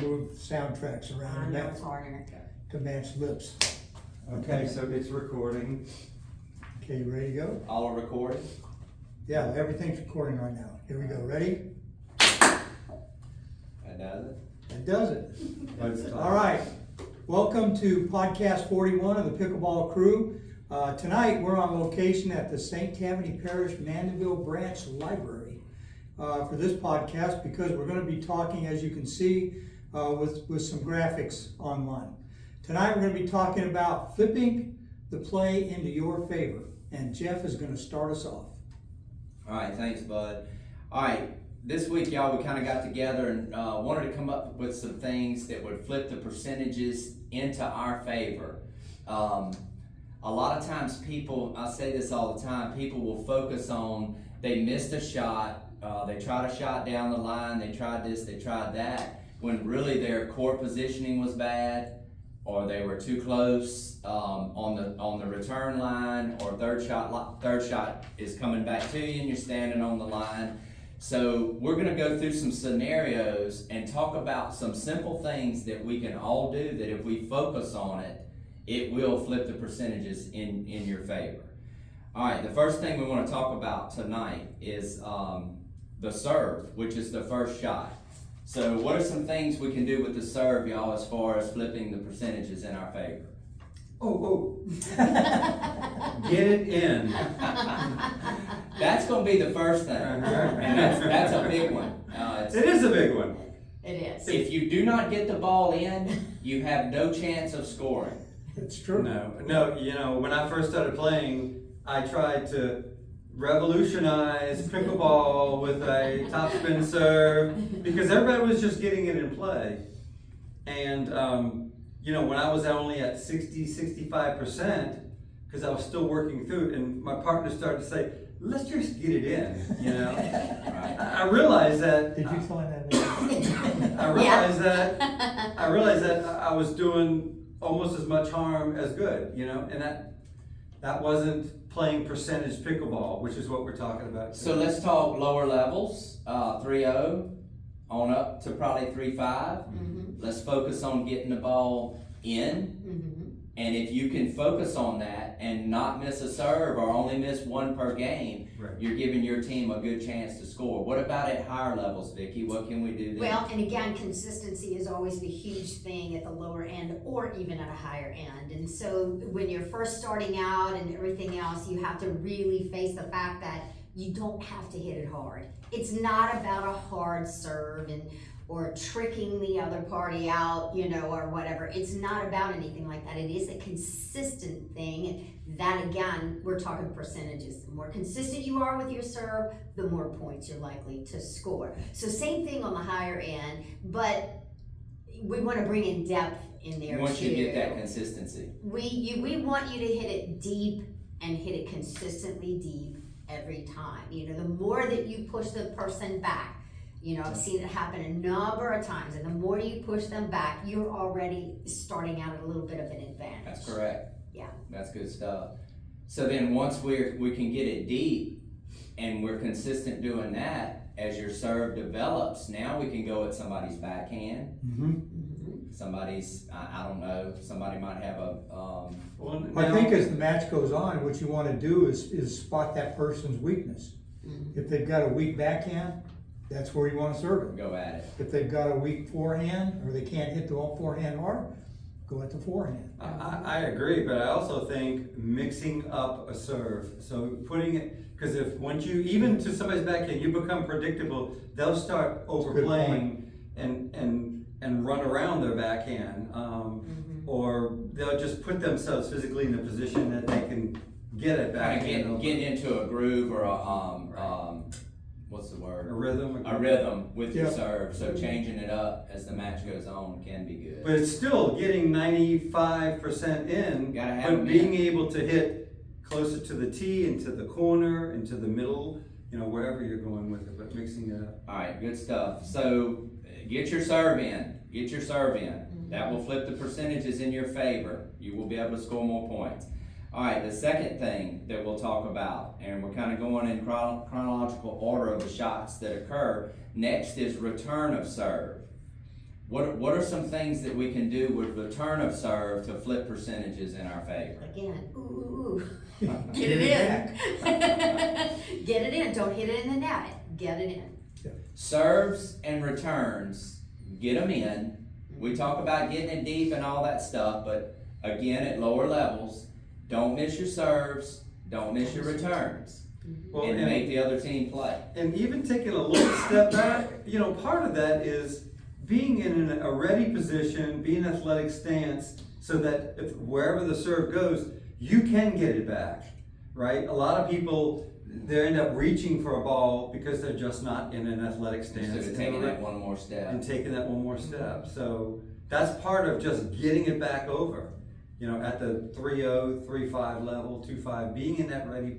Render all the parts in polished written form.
Move soundtracks I around know it's harder. to match lips. Okay, so it's recording. Okay, you ready to go? All recorded? Yeah, everything's recording right now. Here we go. Ready? That does it? That does it. Let's All right. Welcome to podcast 41 of the Pickleball Crew. Tonight we're on location at the St. Tammany Parish Mandeville Branch Library for this podcast because we're going to be talking, as you can see, with some graphics online. Tonight we're going to be talking about flipping the play into your favor, and Jeff is going to start us off. All right, thanks, Bud. All right, this week, y'all, we kind of got together and wanted to come up with some things that would flip the percentages into our favor. A lot of times people, I say this all the time, people will focus on they missed a shot, they tried a shot down the line, they tried this, they tried that, when really their court positioning was bad, or they were too close on the return line, or third shot is coming back to you and you're standing on the line. So we're going to go through some scenarios and talk about some simple things that we can all do that if we focus on it, it will flip the percentages in your favor. All right, the first thing we want to talk about tonight is the serve, which is the first shot. So what are some things we can do with the serve, y'all, as far as flipping the percentages in our favor? Get it in. That's going to be the first thing, and that's a big one. It is a big one. It is. If you do not get the ball in, you have no chance of scoring. It's true. No, you know, when I first started playing, I tried to revolutionize pickleball with a topspin serve because everybody was just getting it in play. And, you know, when I was only at 65%, because I was still working through it, and my partner started to say, let's just get it in, you know. I realized that. Did you find that out? I realized that I was doing almost as much harm as good, you know, and that wasn't playing percentage pickleball, which is what we're talking about today. So let's talk lower levels, 3-0 on up to probably 3-5. Mm-hmm. Let's focus on getting the ball in. Mm-hmm. And if you can focus on that and not miss a serve or only miss one per game, Right. you're giving your team a good chance to score. What about at higher levels, Vicki? What can we do there? Well, and again, consistency is always the huge thing at the lower end or even at a higher end. And so when you're first starting out and everything else, you have to really face the fact that you don't have to hit it hard. It's not about a hard serve or tricking the other party out, you know, or whatever. It's not about anything like that. It is a consistent thing. That again, we're talking percentages. The more consistent you are with your serve, the more points you're likely to score. So same thing on the higher end, but we want to bring in depth in there Once too. you get that consistency. We want you to hit it deep and hit it consistently deep every time. You know, the more that you push the person back, you know, I've seen it happen a number of times, and the more you push them back, you're already starting out at a little bit of an advantage. That's correct. Yeah. That's good stuff. So then once we can get it deep and we're consistent doing that, as your serve develops, now we can go at somebody's backhand. Mm-hmm. Mm-hmm. Somebody's, I don't know, somebody might have a, I think as the match goes on, what you want to do is spot that person's weakness. Mm-hmm. If they've got a weak backhand, that's where you want to serve it. go at it. If they've got a weak forehand or they can't hit the forehand hard, go at the forehand. I agree, but I also think mixing up a serve. So putting it, because if once you, even to somebody's backhand, you become predictable, they'll start overplaying and run around their backhand. Or they'll just put themselves physically in a position that they can get it back. Kind of get into a groove or a, what's the word? A rhythm. A rhythm with your Yeah. serve. So changing it up as the match goes on can be good. But it's still getting 95% in, Gotta have but them being in. able to hit closer to the tee, into the corner, into the middle, you know, wherever you're going with it, but mixing it up. All right, good stuff. So get your serve in. Get your serve in. That will flip the percentages in your favor. You will be able to score more points. All right, the second thing that we'll talk about, and we're kind of going in chronological order of the shots that occur, next is return of serve. what are some things that we can do with return of serve to flip percentages in our favor? Again, ooh. Get it in. Get it in. Don't hit it in the net. Get it in. Serves and returns, get them in. We talk about getting it deep and all that stuff, but again, at lower levels, don't miss your serves, don't miss your returns, Well, and make the other team play. And even taking a little step back, you know, part of that is being in a ready position, being in an athletic stance, so that if wherever the serve goes, you can get it back, right? A lot of people, they end up reaching for a ball because they're just not in an athletic stance. Instead of taking that one more step. And taking that one more step. So that's part of just getting it back over, you know, at the 3-0, 3-5 level, 2-5, being in that ready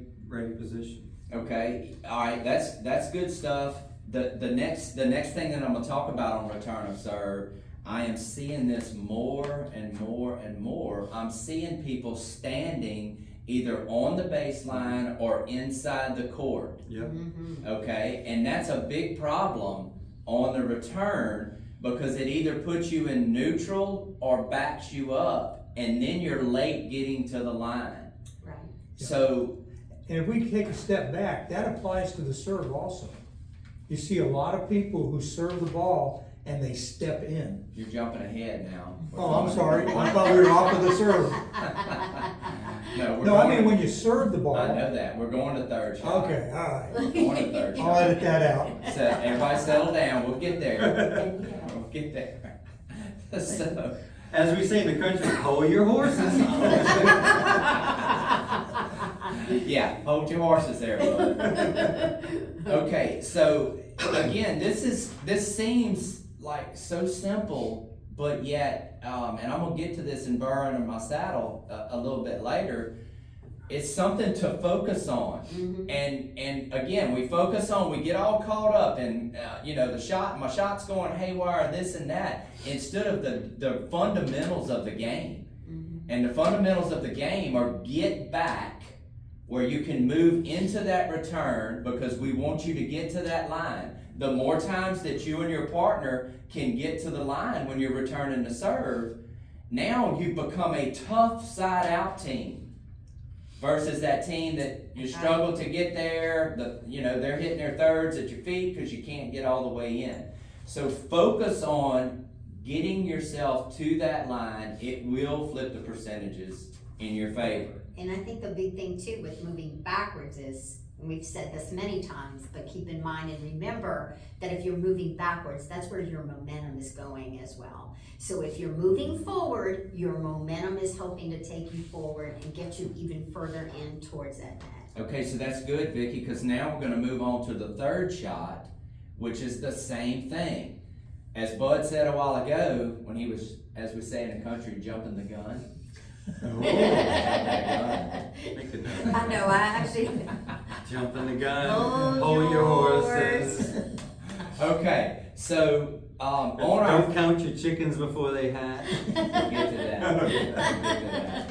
position. Okay, all right, that's good stuff. The next thing that I'm gonna talk about on return of serve, I am seeing this more and more and more. I'm seeing people standing either on the baseline or inside the court. Yep. Okay, and that's a big problem on the return because it either puts you in neutral or backs you up, and then you're late getting to the line. Right. So, And if we take a step back, that applies to the serve also. You see a lot of people who serve the ball and they step in. you're jumping ahead now. Oh, I'm sorry, I thought we were off of the serve. No, No, I mean, when you serve the ball. I know that. We're going to third shot. Okay, all right. We're going to third I'll shot. edit that out. So everybody settle down. We'll get there. And, you know, We'll get there. So, As we say in the country, hold your horses. yeah, hold your horses there, bud. Okay, so again, this seems like so simple, but yet, and I'm gonna get to this in burrowing in my saddle a little bit later. It's something to focus on, and again, we focus on. We get all caught up in my shot's going haywire, this and that, instead of the fundamentals of the game. And the fundamentals of the game are get back where you can move into that return because we want you to get to that line. The more times that you and your partner can get to the line when you're returning the serve, now you've become a tough side out team versus that team that you struggle to get there. They're hitting their thirds at your feet because you can't get all the way in. So focus on getting yourself to that line. It will flip the percentages in your favor. And I think the big thing too with moving backwards is, and we've said this many times, but keep in mind and remember that if you're moving backwards, that's where your momentum is going as well. So if you're moving forward, your momentum is helping to take you forward and get you even further in towards that net. Okay, so that's good, Vicki, because now we're going to move on to the third shot, which is the same thing. As Bud said a while ago, when he was, as we say in the country, jumping the gun. Make a note. I know, I actually. Jump in the gun, Hold hold your horses. yours. Okay, so on our Don't count your chickens before they hatch. We'll get to that. We'll get to that.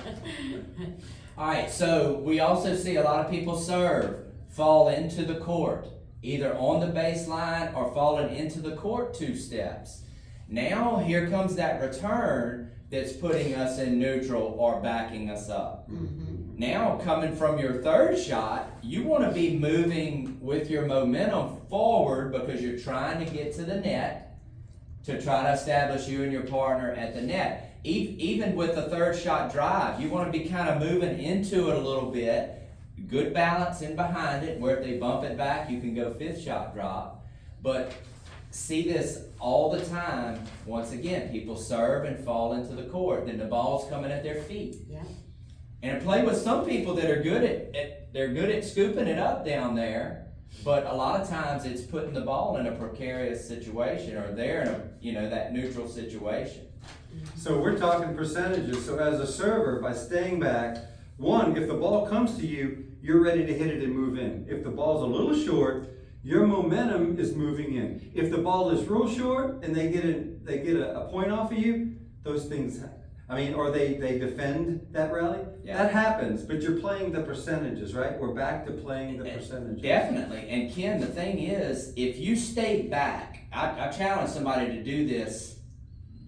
All right, so we also see a lot of people serve, fall into the court, either on the baseline or falling into the court 2 steps. Now here comes that return that's putting us in neutral or backing us up. Now coming from your third shot, you want to be moving with your momentum forward because you're trying to get to the net to try to establish you and your partner at the net. Even with the third shot drive, you want to be kind of moving into it a little bit. Good balance in behind it, where if they bump it back, you can go 5th shot drop. But see this all the time. Once again, people serve and fall into the court. Then the ball's coming at their feet. Yeah. And I play with some people that are good at scooping it up down there, but a lot of times it's putting the ball in a precarious situation, or they're in that neutral situation. So we're talking percentages. So as a server, by staying back, one, if the ball comes to you, you're ready to hit it and move in. If the ball's a little short, your momentum is moving in. If the ball is real short and they get a point off of you, those things, or they defend that rally. Yeah. That happens, but you're playing the percentages, right? We're back to playing the percentages. Definitely. And Ken, the thing is, if you stay back, I challenge somebody to do this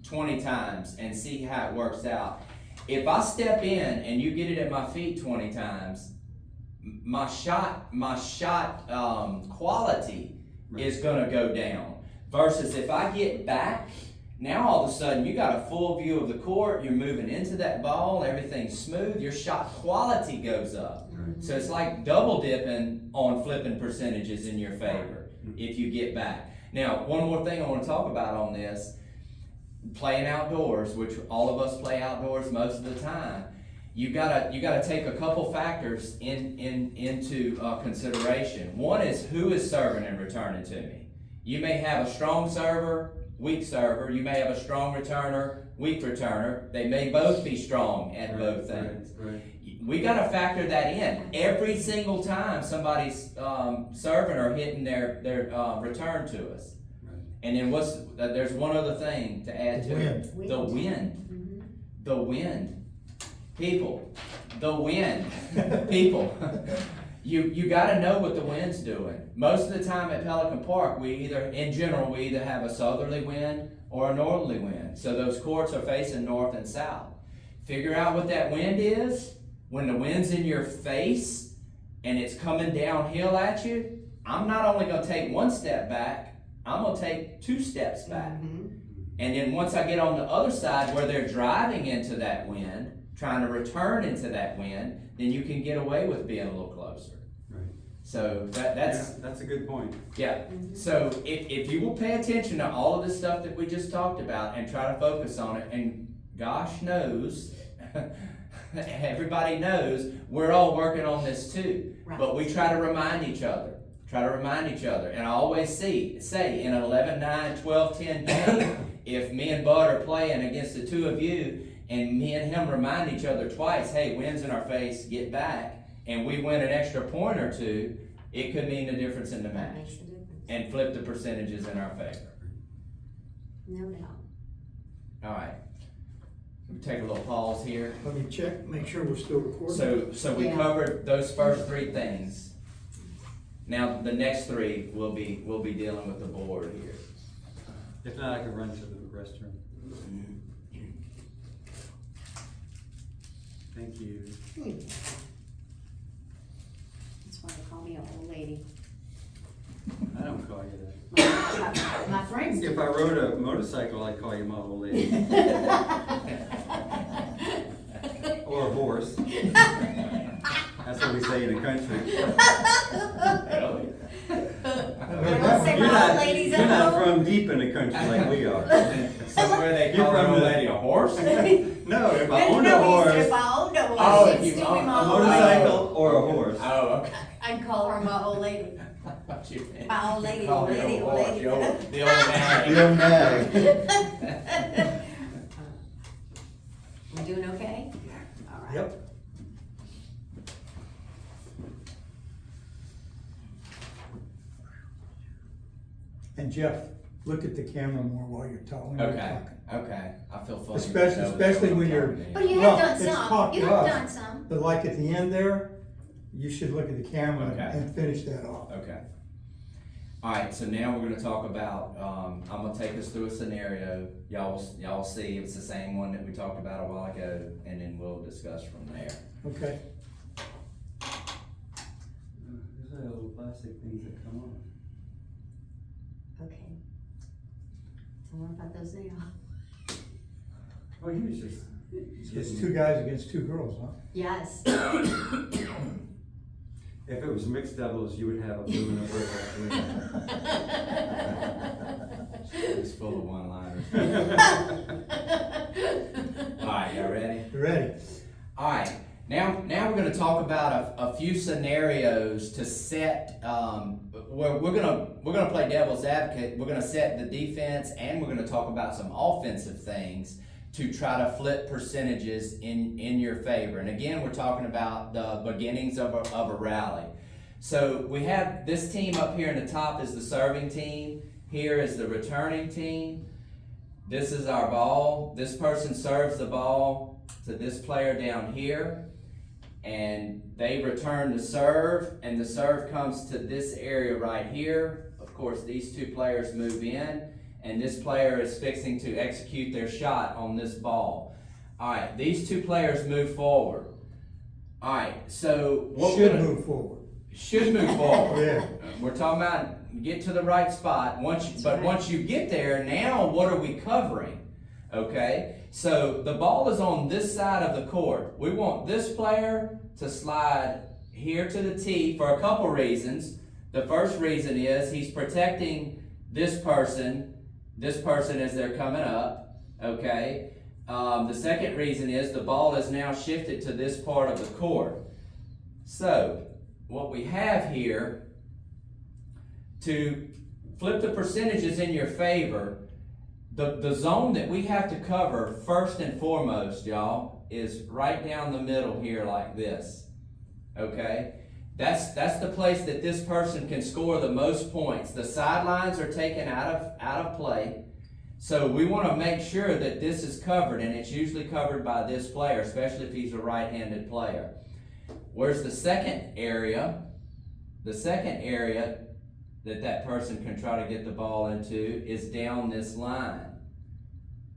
20 times and see how it works out. If I step in and you get it at my feet 20 times, my shot quality is gonna go down. Versus if I get back, now all of a sudden you got a full view of the court, you're moving into that ball, everything's smooth, your shot quality goes up. So it's like double dipping on flipping percentages in your favor if you get back. Now, one more thing I want to talk about on this, playing outdoors, which all of us play outdoors most of the time. You gotta take a couple factors into consideration. One is who is serving and returning to me. You may have a strong server, weak server. You may have a strong returner, weak returner. They may both be strong at both things. Right. We gotta factor that in every single time somebody's serving or hitting their return to us. Right. And then there's one other thing to add to it. Wind. The wind. The wind. People. The wind. People. You gotta know what the wind's doing. Most of the time at Pelican Park, in general, we either have a southerly wind or a northerly wind. So those courts are facing north and south. Figure out what that wind is. When the wind's in your face and it's coming downhill at you, I'm not only gonna take one step back, I'm gonna take 2 steps back. And then once I get on the other side where they're driving into that wind, trying to return into that wind, then you can get away with being a little closer. Right. So that's a good point. yeah. So if you will pay attention to all of the stuff that we just talked about and try to focus on it, and gosh knows, everybody knows we're all working on this too. Right. But we try to remind each other. And I always say in an 11-9, 12-10 game, if me and Bud are playing against the two of you, and me and him remind each other twice, hey, wind's in our face, get back, and we win an extra point or two, it could mean the difference in the That match. makes a difference. And flip the percentages in our favor. No doubt. All right. We'll take a little pause here. Let me check, make sure we're still recording. So we Yeah. covered those first 3 things. Now the next 3 we'll be dealing with the board here. If not, I could run to the restroom. Thank you. That's why they call me an old lady. I don't call you that. My friends do. If I rode a motorcycle, I'd call you my old lady. Or a horse. That's what we say in the country. Really? I don't say You're my not, old ladies you're at not home. from deep in the country like we are. Somewhere they You're call from an old the- lady a horse? No, if I No, owned a no, horse, if I owned a horse, Oh, if she'd you still be own my a old lady. motorcycle or a horse. Oh, okay. I'd call her my old lady. What you meant. My old lady, Call old her lady, a old horse, lady. the old nag. You own that. We doing okay? All right. Yep. And Jeff, look at the camera more while you're talking. when you're Okay, talking. okay. I feel funny. Especially when you're- But you Well, have done it's some. talked You to have us. done some. But like at the end there, you should look at the camera Okay. and finish that off. Okay. All right, so now we're gonna talk about, I'm gonna take us through a scenario. Y'all see it's the same one that we talked about a while ago, and then we'll discuss from there. Okay. There's that little plastic things that come on. Okay. Tell me about those now. Oh, he was just. It's 2 guys against 2 girls, huh? Yes. If it was mixed doubles, you would have a blue and a purple. It's full of one-liners. All right, y'all ready? You ready? All right, now we're going to talk about a few scenarios to set. Where we're gonna play devil's advocate. We're gonna set the defense, and we're gonna talk about some offensive things to try to flip percentages in your favor. And again, we're talking about the beginnings of a rally. So we have this team up here in the top is the serving team. Here is the returning team. This is our ball. This person serves the ball to this player down here, and they return the serve, and the serve comes to this area right here. Of course, these 2 players move in, and this player is fixing to execute their shot on this ball. Alright, these two players move forward. Alright, so what we're Should gonna- move forward. should move forward. Yeah. We're talking about get to the right spot. Once you get there, now what are we covering? Okay, so the ball is on this side of the court. We want this player to slide here to the tee for a couple reasons. The first reason is he's protecting this person as they're coming up. Okay. The second reason is the ball is now shifted to this part of the court. So what we have here, to flip the percentages in your favor, the zone that we have to cover first and foremost, y'all, is right down the middle here like this. Okay? That's the place that this person can score the most points. The sidelines are taken out of play. So we want to make sure that this is covered, and it's usually covered by this player, especially if he's a right-handed player. Where's the second area? The second area that person can try to get the ball into is down this line.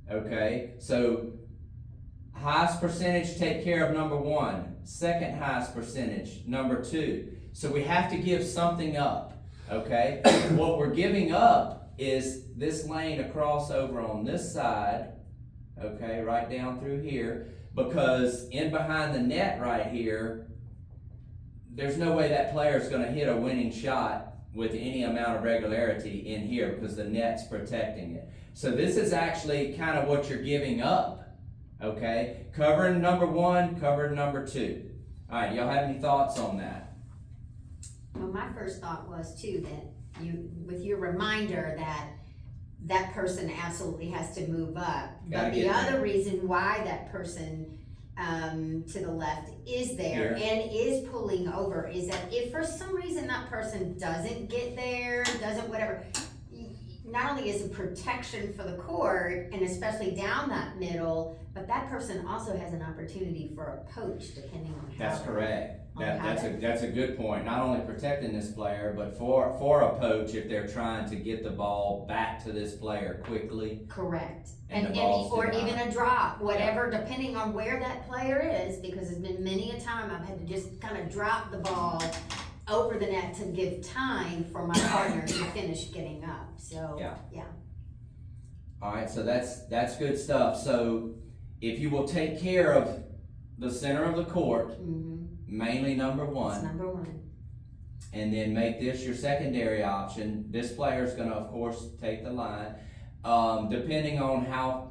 Okay, so highest percentage take care of number one, second highest percentage, number two. So we have to give something up, okay? What we're giving up is this lane across over on this side, okay, right down through here, because in behind the net right here, there's no way that player is going to hit a winning shot with any amount of regularity in here because the net's protecting it. So this is actually kind of what you're giving up, okay? Covering number one, covering number two. All right, y'all have any thoughts on that? Well, my first thought was too that with your reminder that person absolutely has to move up. Gotta But the get other there. reason why that person to the left is there Here. and is pulling over is that if for some reason that person doesn't get there, doesn't whatever, not only is it protection for the court and especially down that middle, but that person also has an opportunity for a poach depending on how. That's correct. That's Okay. a good point. Not only protecting this player, but for a poach if they're trying to get the ball back to this player quickly. Correct. And And the ball's or denied. even a drop, whatever, depending on where that player is, because there's been many a time I've had to just kind of drop the ball over the net to give time for my partner to finish getting up, so, Yeah. yeah. All right, so that's good stuff. So if you will take care of the center of the court, mainly number That's one, number one. and then make this your secondary option. This player is going to, of course, take the line. Depending on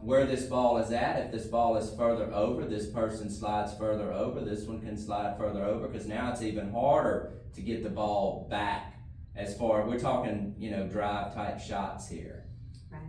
where this ball is at, if this ball is further over, this person slides further over, this one can slide further over, because now it's even harder to get the ball back as far, we're talking, drive type shots here. Right.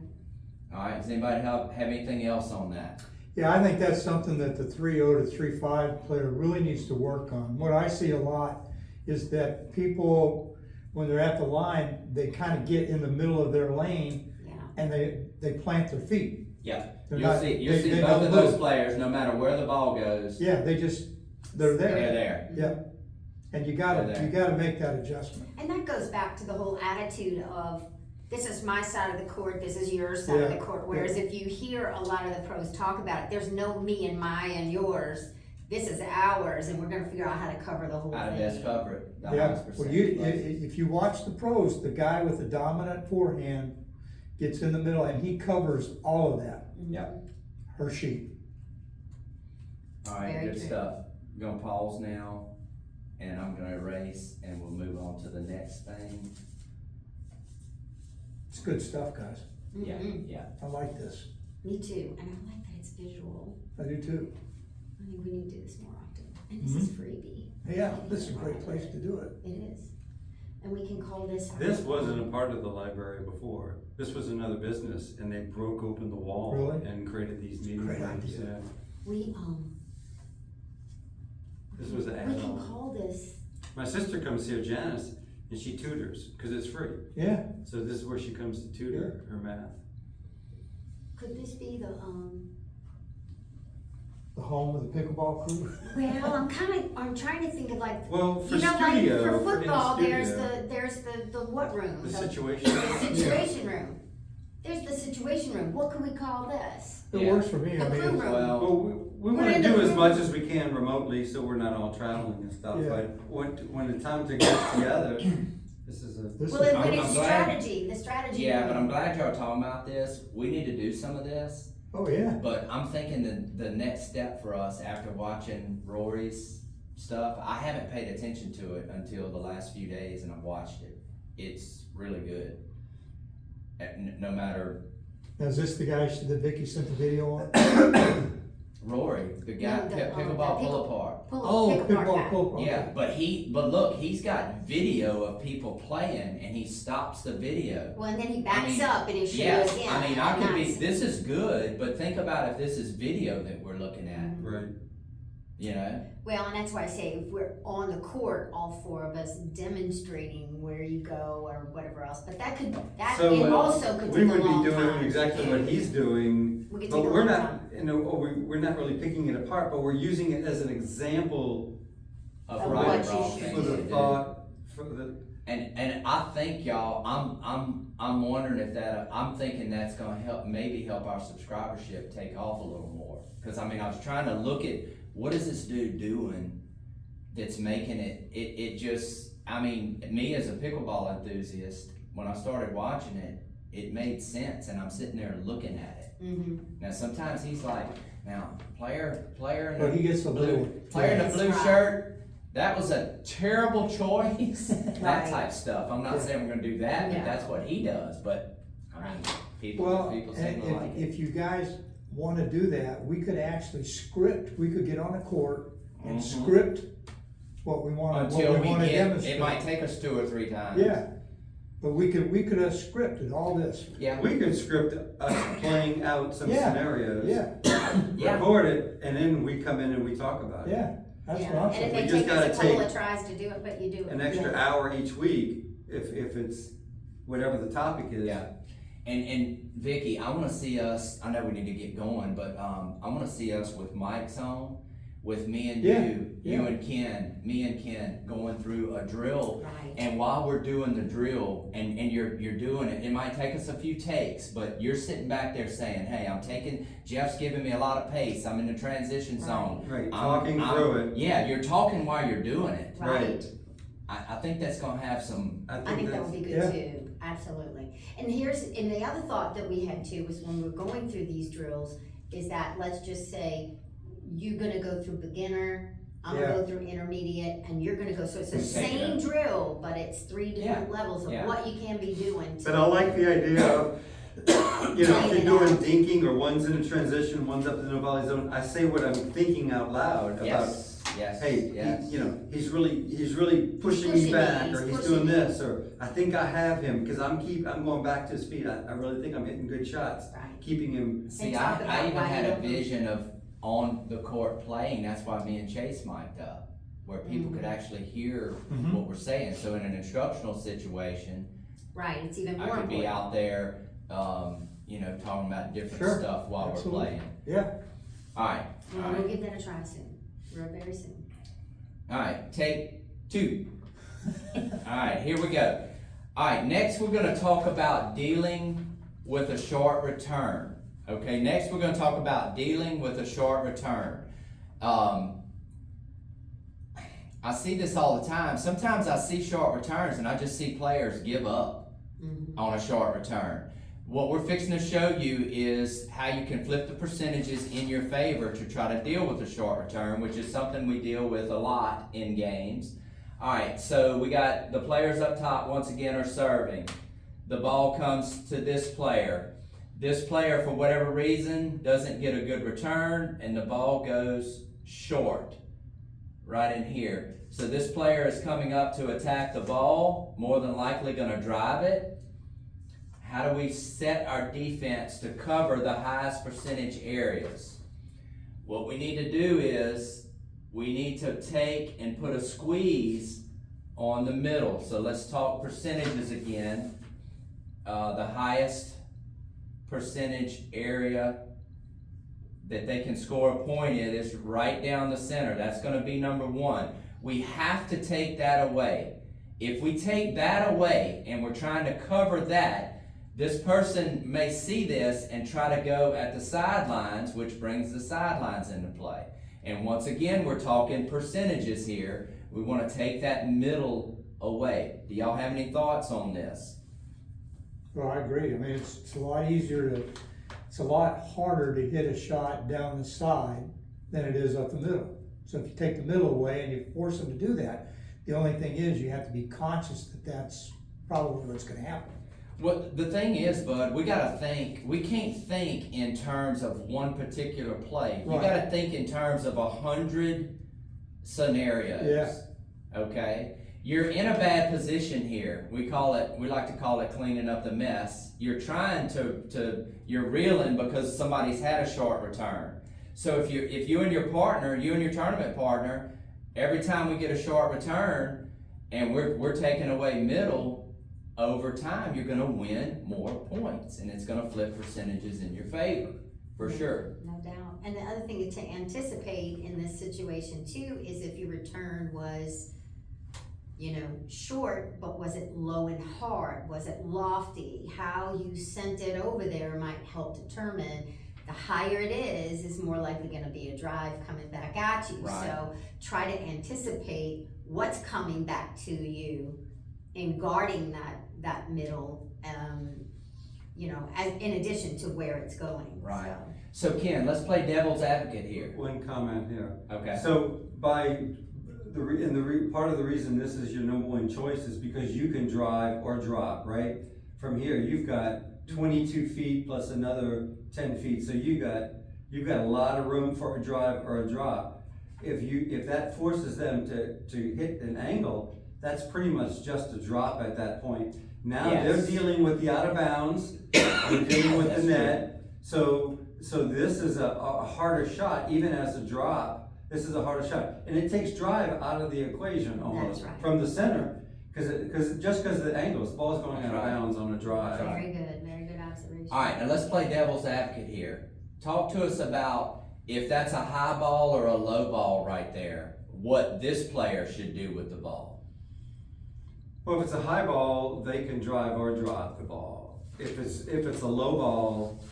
All right, does anybody have anything else on that? Yeah, I think that's something that the 3-0 to 3-5 player really needs to work on. What I see a lot is that people, when they're at the line, they kind of get in the middle of their lane Yeah. and they plant their feet. Yeah, They're you'll not- see they both don't of those move. players, no matter where the ball goes, Yeah, they're they're there. there. Yeah. And you They're there. gotta make that adjustment. And that goes back to the whole attitude of, this is my side of the court, this is your side of the Yeah. court. Whereas if you hear a lot of the pros talk about it, there's no me and my and yours. This is ours, and we're gonna figure out how to cover the whole How to thing. best cover it. the Yeah, highest well, percentage plays. if you watch the pros, the guy with the dominant forehand gets in the middle and he covers all of that, Yep. her sheet. All right, Very good true. stuff. We're gonna pause now, and I'm gonna erase, and we'll move on to the next thing. It's good stuff, guys. Yeah, Mhm. yeah. I like this. Me too, and I like that it's visual. I do too. I think we need to do this more often. And this is freebie. Yeah, this is a great place to do it. It is. And we can call this. our- This wasn't a part of the library before. This was another business, and they broke open the wall Really? and created these meeting Great rooms. idea. Yeah. We, This was an we can add-on. call this, My sister comes here, Janice, and she tutors because it's free. Yeah, So this is where she comes to tutor her math. could this be the, the home of the pickleball crew. well, I'm trying to think of like, Well, for you know, studio, like for in the football, there's studio, the what room? the The situation. situation room. there's the situation room, what can we call this? It Yeah. works for me, I The mean, crew it's- room. Well, Well, we We're want to in the do as room. much as we can remotely, so we're not all traveling and stuff, Yeah. but when the time to get together, this is a. this Well, is, and when I'm it's glad- the strategy. yeah, but room. I'm glad y'all are talking about this. We need to do some of this. oh, yeah. But I'm thinking the next step for us after watching Rory's stuff, I haven't paid attention to it until the last few days and I've watched it. It's really good. No matter Now, is this the guy that Vicky sent the video on? Rory, the guy, No, the, pickleball the pull apart. Oh, pick apart pickleball guy. pull. okay. Yeah, but look, he's got video of people playing and he stops the video. Well, and then he backs mean, up and he'll show Yeah, you again. I mean, I and could be, that's- this is good, but think about if this is video that we're looking at, Right. you know? Well, and that's why I say if we're on the court, all four of us demonstrating where you go or whatever else, but that So, it also could we take a would long be doing time. exactly what he's doing, We could but take a we're long not, time. we're not really picking it apart, but we're using it as an example Of Of right what and you wrong should things for the to do. thought, for the, And I think y'all, I'm wondering if I'm thinking that's gonna maybe help our subscribership take off a little more. Cause I mean, I was trying to look at, what is this dude doing that's making it just, I mean, me as a pickleball enthusiast, when I started watching it, it made sense and I'm sitting there looking at it. Mhm. Now, sometimes he's like, now, player in But he the gets the blue. player in the That's blue right. shirt, that was a terrible choice. That Right. type stuff. I'm not Yeah. saying we're gonna do that, but Yeah. that's what he does. But I mean, people Well, seem and to like it. if you guys wanna do that, we could actually script, we could get on a court and Mhm. script what we wanna Until we get, demonstrate. it might take us 2 or 3 times. Yeah, but we could have scripted all this. Yeah. we could script us playing out some Yeah. scenarios. Yeah, Yeah. Record it, and then we come in and we talk about it. yeah, that's what Yeah. I'm And saying. it We may just take us a gotta couple take of tries to do it, but you do it. An extra hour each week, if it's whatever the topic is. Yeah. And Vicky, I wanna see us, I know we need to get going, but I wanna see us with mics on, with me and Yeah, you yeah. and Ken, me and Ken going through a drill. Right. And while we're doing the drill and you're doing it, it might take us a few takes, but you're sitting back there saying, hey, Jeff's giving me a lot of pace, I'm in the transition zone. Right, I'm- talking through it. Yeah, you're talking while you're doing it. Right. I think that's gonna have some, I think that would be good Yeah. too, absolutely. And the other thought that we had too was when we're going through these drills, is that, let's just say, you're gonna go through beginner, I'm gonna Yeah. go through intermediate, and you're gonna go, so it's the We take it same up. drill, but it's 3 different levels of Yeah. what you can be doing. But I like the idea of, you know, if Playing you're it doing out. dinking or one's in a transition, one's up in the volley zone, I say what I'm thinking out loud about, yes, hey, yes. you know, he's really pushing pushing me back, me, or he's he's doing pushing me. this, or I think I have him, cause I'm going back to his feet, I really think I'm hitting good shots, Right. keeping him. See, talk I about even why had you a don't- vision of on the court playing, that's why me and Chase mic'd up, where people could actually hear Mhm. what we're saying, so in an instructional situation, Right, it's even I more could be important. out there, you know, talking about different Sure, stuff while absolutely. we're playing. Yeah, Alright, We'll alright, give that a try soon, real very soon. alright, take 2. Alright, here we go. Alright, next we're gonna talk about dealing with a short return. Okay, next we're gonna talk about dealing with a short return. I see this all the time. Sometimes I see short returns and I just see players give up on a short return. What we're fixing to show you is how you can flip the percentages in your favor to try to deal with a short return, which is something we deal with a lot in games. Alright, so we got the players up top once again are serving. The ball comes to this player. This player, for whatever reason, doesn't get a good return and the ball goes short. Right in here. So this player is coming up to attack the ball, more than likely gonna drive it. How do we set our defense to cover the highest percentage areas? What we need to do is, we need to take and put a squeeze on the middle. So let's talk percentages again. The highest percentage area that they can score a point in is right down the center. That's gonna be number 1. We have to take that away. If we take that away and we're trying to cover that, This person may see this and try to go at the sidelines, which brings the sidelines into play. And once again, we're talking percentages here. We want to take that middle away. Do y'all have any thoughts on this? Well, I agree. I mean, it's a lot it's a lot harder to hit a shot down the side than it is up the middle. So if you take the middle away and you force them to do that, the only thing is you have to be conscious that that's probably what's gonna happen. Well, the thing is, Bud, we gotta think, we can't think in terms of one particular play. You Right. gotta think in terms of 100 scenarios. Yeah. Okay? You're in a bad position here. We like to call it cleaning up the mess. You're trying you're reeling because somebody's had a short return. So if you and your tournament partner, every time we get a short return and we're taking away middle, over time you're gonna win more points and it's gonna flip percentages in your favor, for sure. No doubt. And the other thing to anticipate in this situation too is if your return was, short, but was it low and hard? Was it lofty? How you sent it over there might help determine. The higher it is more likely gonna be a drive coming back at you. Right. So try to anticipate what's coming back to you in guarding that middle, in addition to where it's going. Right. So Ken, let's play devil's advocate here. One comment here. Okay. So part of the reason this is your number one choice is because you can drive or drop, right? From here, you've got 22 feet plus another 10 feet. So you've got a lot of room for a drive or a drop. If that forces them to hit an angle, that's pretty much just a drop at that point. Now Yes. they're dealing with the out of bounds, they're dealing with That's the net. So this is a harder shot, even as a drop. This is a harder shot, and it takes drive out of the equation almost. That's right. From the center, because of the angles, the ball's going out of bounds on a drive. That's right. Very good observation. All right, now let's play devil's advocate here. Talk to us about if that's a high ball or a low ball right there, what this player should do with the ball. Well, if it's a high ball, they can drive or drop the ball. If it's a low ball,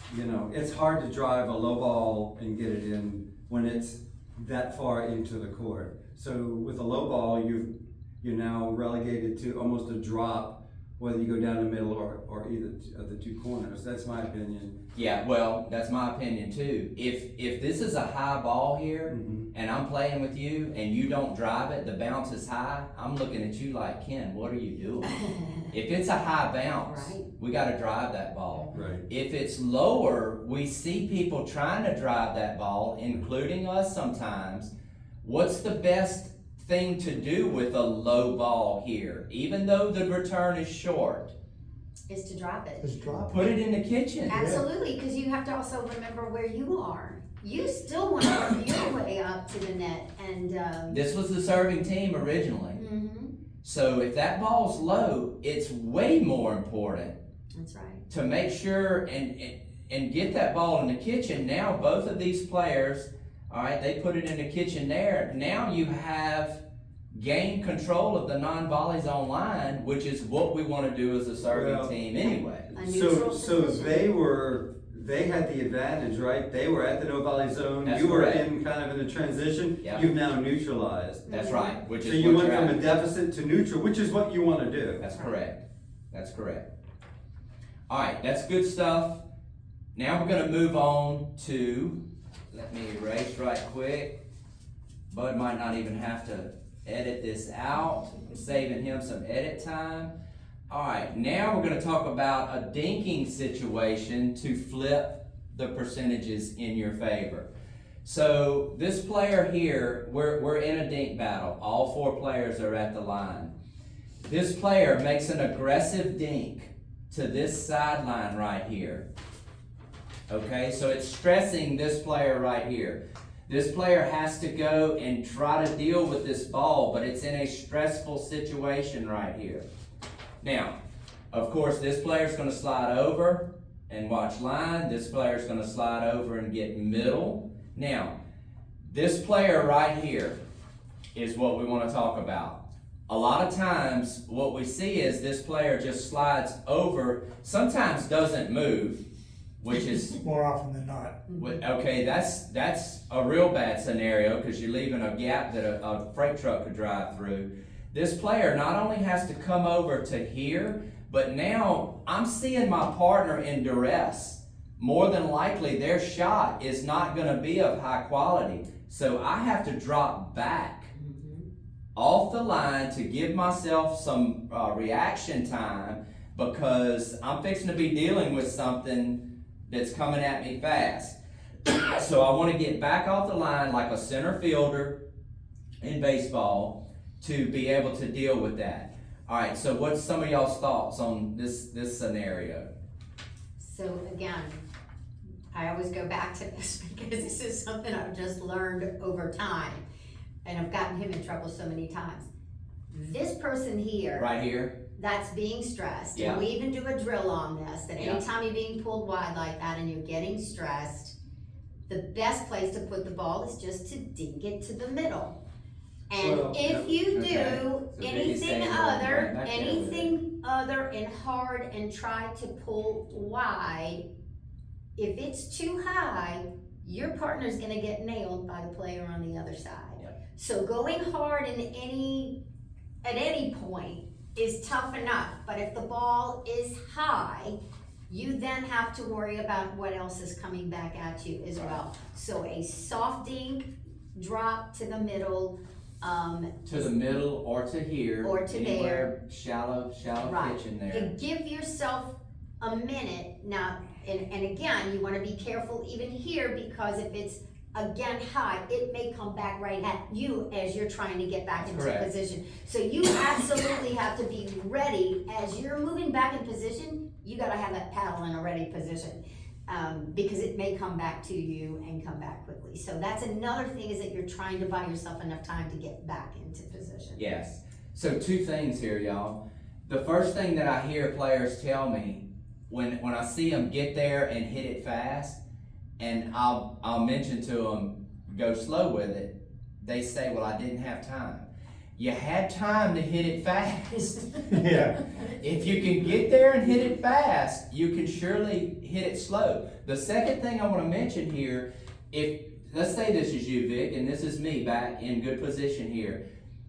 it's hard to drive a low ball and get it in when it's that far into the court. So with a low ball, you're now relegated to almost a drop, whether you go down the middle or either of the two corners. That's my opinion. Yeah, well, that's my opinion too. If this is a high ball here, and I'm playing with you and you don't drive it, the bounce is high, I'm looking at you like, Ken, what are you doing? If it's a high bounce, Right. we gotta drive that ball. Right. If it's lower, we see people trying to drive that ball, including us sometimes. What's the best thing to do with a low ball here, even though the return is short? Is to drop it. Just drop it. Put it in the kitchen. Absolutely, because you have to also remember where you are. You still want to work your way up to the net and, This was the serving team originally. mhm, So if that ball's low, it's way more important that's right. to make sure and get that ball in the kitchen. Now both of these players, all right, they put it in the kitchen there. Now you have gained control of the non-volleys on line, which is what we want to do as a serving team anyway. A neutral So position. they had the advantage, right? They were at the no volley zone. That's You were correct. in kind of in the transition. Yeah. You've now neutralized. That's right, which So is you what went you're from a at. deficit to neutral, which is what you want to do. That's correct. That's correct. All right, that's good stuff. Now we're going to move on to, let me erase right quick. Bud might not even have to edit this out, saving him some edit time. All right, now we're going to talk about a dinking situation to flip the percentages in your favor. So this player here, we're in a dink battle. All four players are at the line. This player makes an aggressive dink to this sideline right here. Okay, so it's stressing this player right here. This player has to go and try to deal with this ball, but it's in a stressful situation right here. Now, of course, this player's going to slide over and watch line. This player's going to slide over and get middle. Now, this player right here is what we want to talk about. a lot of times what we see is this player just slides over, sometimes doesn't move, which is More often than not. okay, that's a real bad scenario because you're leaving a gap that a freight truck could drive through. This player not only has to come over to here, but now I'm seeing my partner in duress. More than likely their shot is not going to be of high quality. So I have to drop back off the line to give myself some reaction time because I'm fixing to be dealing with something that's coming at me fast. So I want to get back off the line like a center fielder in baseball to be able to deal with that. All right, so what's some of y'all's thoughts on this scenario? So again, I always go back to this because this is something I've just learned over time, and I've gotten him in trouble so many times. This person here, Right here? that's being stressed, Yeah. and we even do a drill on this, that Yeah. anytime you're being pulled wide like that and you're getting stressed, the best place to put the ball is just to dink it to the middle. And Well, if you okay. do So Vicky's anything saying going other, right back there with anything other and hard and try to pull wide, if it's too high, your partner's gonna get nailed by the player on the other side. Yep. So going hard at any point is tough enough, but if the ball is high, you then have to worry about what else is coming back at you as well. So a soft dink, drop to the middle, To the middle or to here. Or to anywhere shallow Right. pitch in there. and give yourself a minute now, and again, you wanna be careful even here, because if it's again high, it may come back right at you as you're trying to get back That's into correct. position. So you absolutely have to be ready, as you're moving back in position, you gotta have that paddle in a ready position. Because it may come back to you and come back quickly. So that's another thing, is that you're trying to buy yourself enough time to get back into position. Yes. So two things here, y'all. The first thing that I hear players tell me when I see them get there and hit it fast, and I'll mention to them, go slow with it, they say, well, I didn't have time. You had time to hit it fast. Yeah. If you can get there and hit it fast, you can surely hit it slow. The second thing I want to mention here, if let's say this is you, Vic, and this is me back in good position here.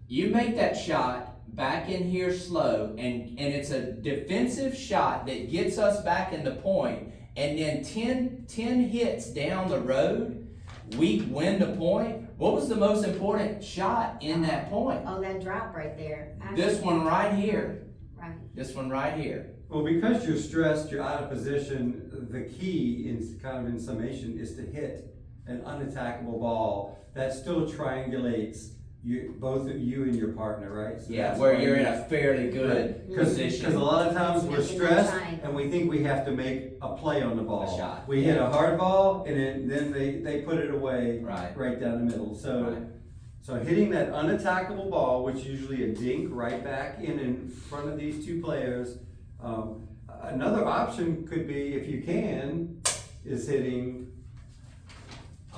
You make that shot back in here slow, and it's a defensive shot that gets us back in the point, and then 10 hits down the road, we win the point. What was the most important shot in that point? Oh, that drop right there. This one right here. Right. This one right here. Well, because you're stressed, you're out of position, the key in kind of in summation is to hit an unattackable ball that still triangulates both of you and your partner, right? So Yeah, that's where why you're you- in a fairly good Because position. a lot of times we're Making that stressed triangle. and we think we have to make a play on the ball. A shot, We hit a hard ball and then they put it away Right. down the middle. So Right. so hitting that unattackable ball, which is usually a dink right back in front of these two players. Another option could be, if you can, is hitting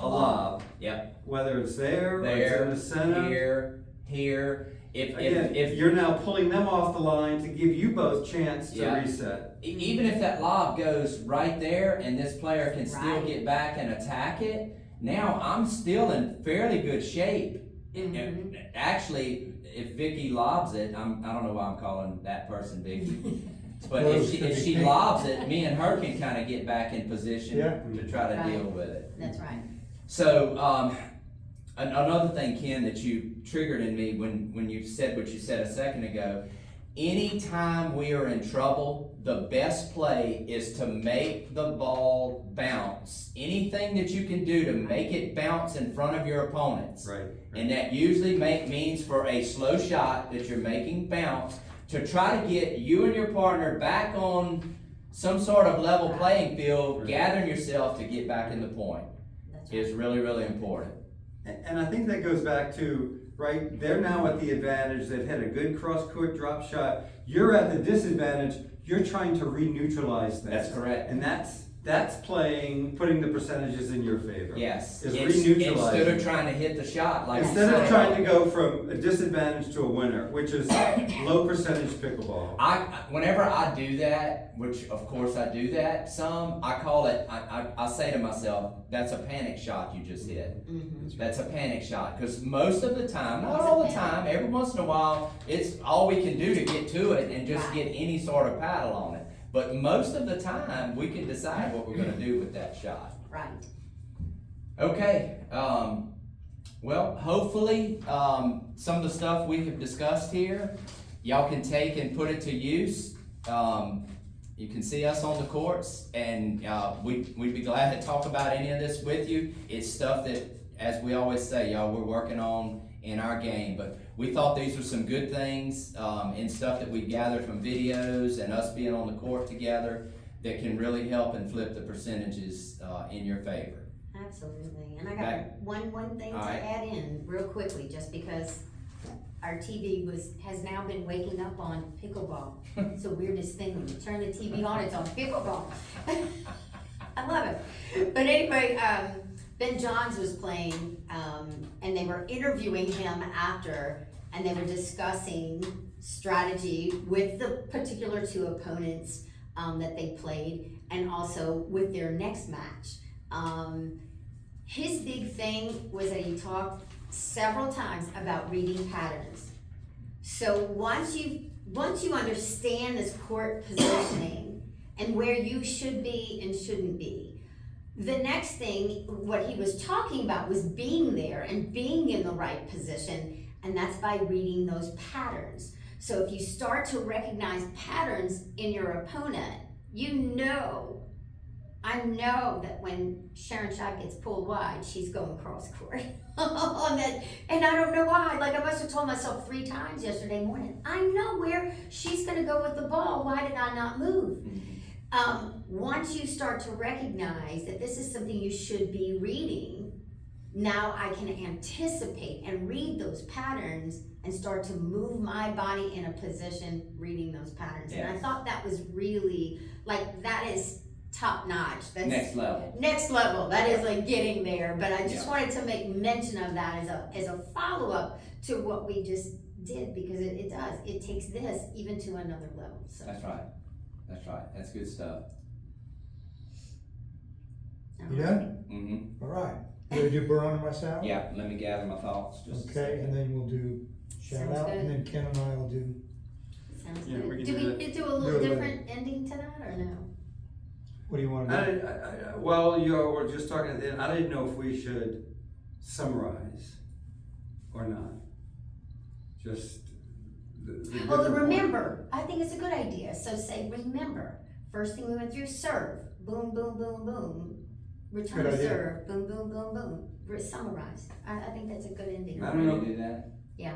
a lob. Yep. Whether it's there, or There, it's in the center. here. Again, If you're now pulling them off the line to give you both chance to Yeah. reset. even if that lob goes right there and this player can still Right. get back and attack it, now I'm still in fairly good shape. Mhm. Actually, if Vicky lobs it, I don't know why I'm calling that person Vicky. But Well, if she lobs it, me and her can kind of get back in position Yeah. to try to Right. deal with it. That's right. So, another thing, Ken, that you triggered in me when you said what you said a second ago, anytime we are in trouble, the best play is to make the ball bounce. Anything that you can do to make it bounce in front of your opponents. Right. And that usually means for a slow shot that you're making bounce to try to get you and your partner back on some sort of level playing field, Right. gathering yourself to get back in the point That's right. is really, really important. And I think that goes back to, right, they're now at the advantage, they've had a good cross-court drop shot, you're at the disadvantage, you're trying to re-neutralize that. That's correct. And that's that's putting the percentages in your favor. Yes. It's Instead re-neutralizing. of trying to hit the shot like Instead you of said. trying to go from a disadvantage to a winner, which is low percentage pickleball. Whenever I do that, which of course I do that some, I call it, I say to myself, that's a panic shot you just hit. That's a panic shot, because most of the time, not all the time, every once in a while, it's all we can do to get to it and just Right. get any sort of paddle on it. But most of the time, we can decide what we're gonna do with that shot. Right. Okay, well, hopefully, some of the stuff we have discussed here, y'all can take and put it to use. You can see us on the courts, and we'd be glad to talk about any of this with you. It's stuff that, as we always say, y'all, we're working on in our game, but we thought these were some good things, and stuff that we gathered from videos and us being on the court together that can really help and flip the percentages in your favor. Absolutely, and I Okay. got one thing to All right. add in real quickly, just because our TV has now been waking up on pickleball. It's the weirdest thing, when you turn the TV on, it's on pickleball. I love it. But anyway, Ben Johns was playing, and they were interviewing him after, and they were discussing strategy with the particular two opponents that they played, and also with their next match. His big thing was that he talked several times about reading patterns. So once you understand this court positioning and where you should be and shouldn't be, the next thing, what he was talking about was being there and being in the right position, and that's by reading those patterns. So if you start to recognize patterns in your opponent, I know that when Sharon Shot gets pulled wide, she's going cross court. And I don't know why. Like, I must have told myself 3 times yesterday morning, I know where she's gonna go with the ball. Why did I not move? Once you start to recognize that this is something you should be reading, now I can anticipate and read those patterns and start to move my body in a position reading those patterns. And I Yes. thought that was really, like, that is top notch. That's Next level. next level. That is like getting there. But I just Yeah. wanted to make mention of that as a follow-up to what we just did, because it does. It takes this even to another level. So That's right. That's right. That's good stuff. You done? Mm-hmm. All right. You ready to do Baron and myself? Yeah, let me gather my thoughts just a Okay, second. and then we'll do shout Sounds out, good. and then Ken and I will do, sounds Yeah, good. we can Do do we do a little Do it later. different ending to that or no? what do you want to do? Well, you were just talking at the end, I didn't know if we should summarize or not. Just the Oh, the different remember. I think it's a good idea. So say remember. First thing we went through, serve. Boom, boom, boom, boom. Return Good to idea. serve. Boom, boom, boom, boom. Summarize. I think that's a good ending. I don't know. Can you do that? Yeah.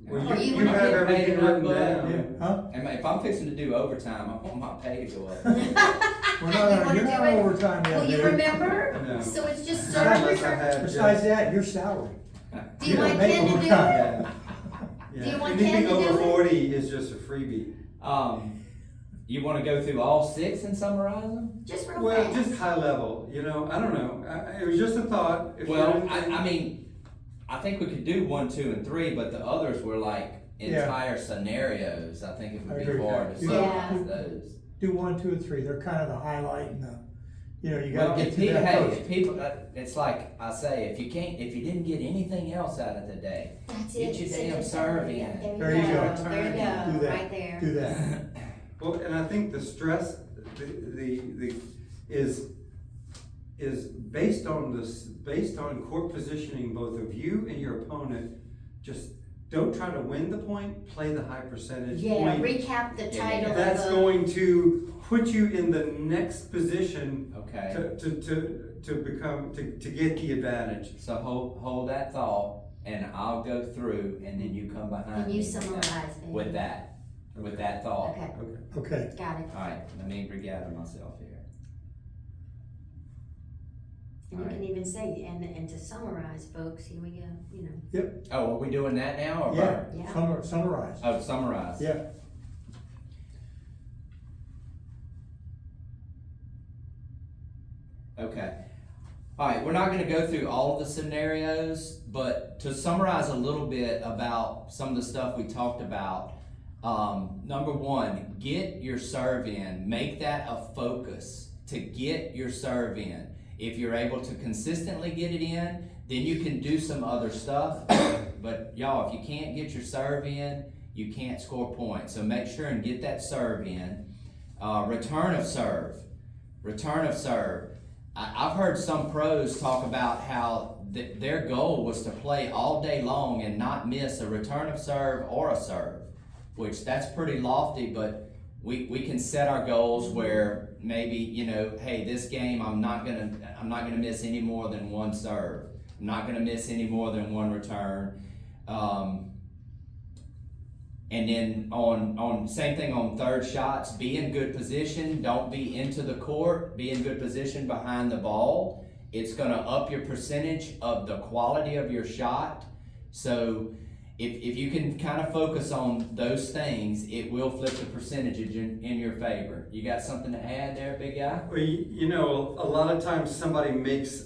Well, Or you, you you wanna have get everything paid written enough, down. Yeah, huh? And if I'm fixing to do overtime, I want my pay to go up. We're You not, wanna you're do not it? overtime yet, Will you dude. remember? No. So it's just Not serve, Unless I return. had Besides just- that, your salary. Do you don't want make Ken to do overtime. it? Yeah. Do you want Anything Ken to do over it? 40 is just a freebie. You wanna go through all 6 and summarize them? Just real Well, fast. just high level, you know, I don't know. It was just a thought. If Well, you're- I mean, I think we could do 1, 2, and 3, but the others were like Yeah. entire scenarios. I think it I would agree be with hard that. to Yeah. summarize those. Do 1, 2, and 3. They're kind of the highlight and the, you know, you Well, gotta get if to people, that hey, first. if people, it's like I say, if you didn't get anything else out of the day, That's get it. your Sit damn your serve serve. in. There you go. There you Do go. that. Right there. Do that. Well, and I think the stress, the is based on this, based on court positioning, both of you and your opponent. Just don't try to win the point, play the high percentage Yeah, point. recap the Yeah, title That's of the. going to put you in the next position Okay. to become, to get the advantage. So hold that thought, and I'll go through, and then you come behind And you me with that- summarize, baby. with that thought. Okay, Okay, got it. All right, let me regather myself here. And you Alright. can even say, and to summarize, folks, here we go, you know. Oh, are we doing that now, or? yeah, Yeah. summarize. Oh, summarize. Yeah, All right, we're not going to go through all of the scenarios, but to summarize a little bit about some of the stuff we talked about, number one, get your serve in. Make that a focus to get your serve in. If you're able to consistently get it in, then you can do some other stuff. But y'all, if you can't get your serve in, you can't score points. So make sure and get that serve in. Return of serve. Return of serve. I've heard some pros talk about how their goal was to play all day long and not miss a return of serve or a serve, which that's pretty lofty, but we can set our goals where maybe, you know, hey, this game I'm not gonna miss any more than one serve. I'm not gonna miss any more than one return. And then on same thing on third shots, be in good position. Don't be into the court. Be in good position behind the ball. It's going to up your percentage of the quality of your shot. So if you can kind of focus on those things, it will flip the percentage in your favor. You got something to add there, big guy? Well, you know, a lot of times somebody makes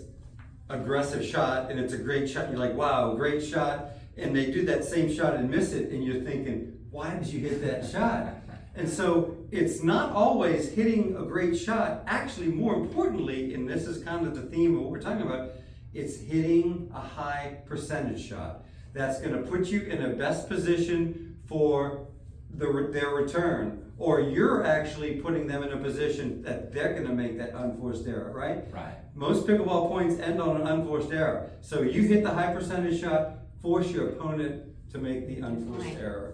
aggressive shot and it's a great shot. You're like, wow, great shot. And they do that same shot and miss it. And you're thinking, why did you hit that shot? And so it's not always hitting a great shot. Actually, more importantly, and this is kind of the theme of what we're talking about, it's hitting a high percentage shot. That's going to put you in a best position for their return. Or you're actually putting them in a position that they're going to make that unforced error, right? Right. Most pickleball points end on an unforced error. So you hit the high percentage shot, force your opponent to make the unforced error.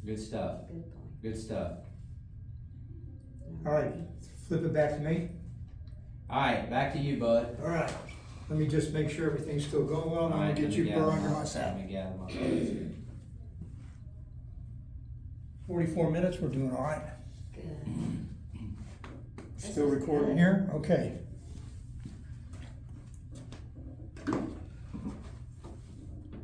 Good stuff. Good point. Good stuff. All right, flip it back to me. All right, back to you, bud. All right, let me just make sure everything's still going well. I'm All gonna right, get let you me Burr gather under my- my saddle. let me gather my thoughts here. 44 minutes, we're doing all right. Good. Still recording here? Okay.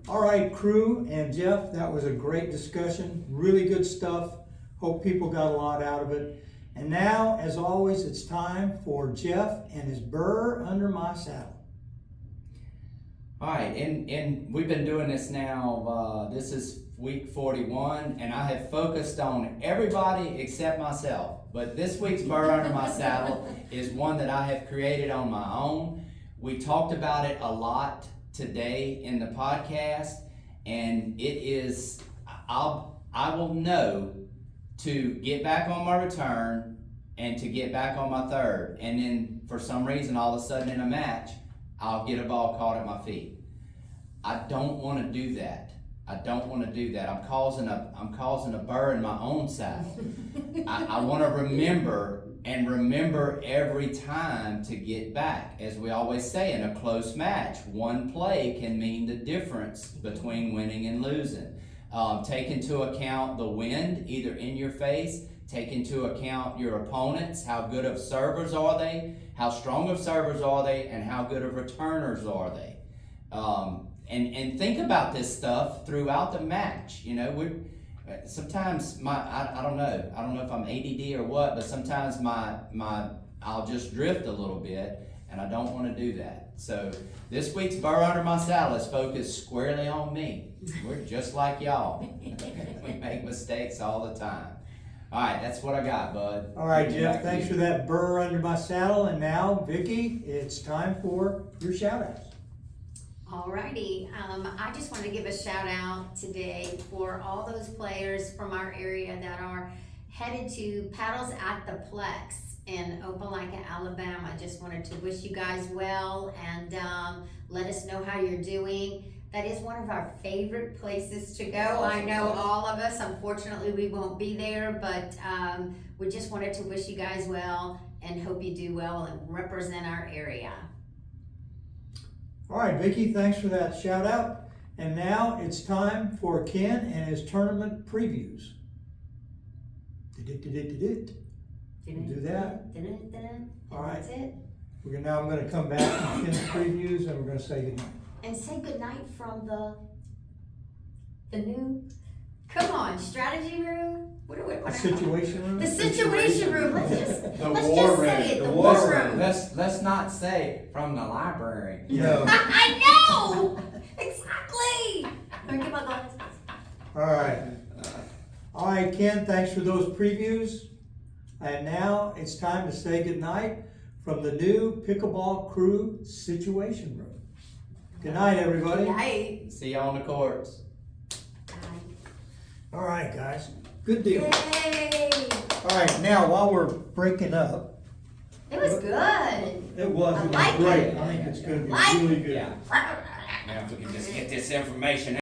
All right, crew and Jeff, that was a great discussion. Really good stuff. Hope people got a lot out of it. And now, as always, it's time for Jeff and his Burr under my saddle. All right, and we've been doing this now, this is week 41, and I have focused on everybody except myself. But this week's Burr under my saddle is one that I have created on my own. We talked about it a lot today in the podcast, and it is, I will know to get back on my return and to get back on my third. And then for some reason, all of a sudden in a match, I'll get a ball caught at my feet. I don't want to do that. I don't want to do that. I'm causing a burr in my own saddle. I want to remember every time to get back. As we always say in a close match, one play can mean the difference between winning and losing. Take into account the wind, either in your face. Take into account your opponents. How good of servers are they? How strong of servers are they? And how good of returners are they? And think about this stuff throughout the match. You know, sometimes I don't know if I'm ADD or what, but sometimes I'll just drift a little bit, and I don't want to do that. So this week's Burr under my saddle is focused squarely on me. We're just like y'all. We make mistakes all the time. All right, that's what I got, bud. All right, Jeff, thanks for that Burr under my saddle. And now, Vicki, it's time for your shout outs. Alrighty, I just want to give a shout out today for all those players from our area that are headed to Paddles at the Plex in Opelika, Alabama. I just wanted to wish you guys well and let us know how you're doing. That is one of our favorite places to go. I know all of us, unfortunately, we won't be there, but we just wanted to wish you guys well and hope you do well and represent our area. All right, Vicki, thanks for that shout out. And now it's time for Ken and his tournament previews. We'll do that. All right. That's it. I'm going to come back to Ken's previews and we're going to say goodnight. And say goodnight from the new Come on, strategy room? What are we? A What situation room? The situation room, let's just war say it, room. the war war room. room. Let's not say from the library. No. I know! Exactly! Let me get my glasses. All right, Ken, thanks for those previews. And now it's time to say goodnight from the new Pickleball Crew Situation Room. Good night, everybody. Yay. See you on the courts. All right, guys, good deal. Yay! All right, now while we're breaking up, It was good. it was I like great. it. I think it's gonna be Like really it. good. Yeah. Now if we can just get this information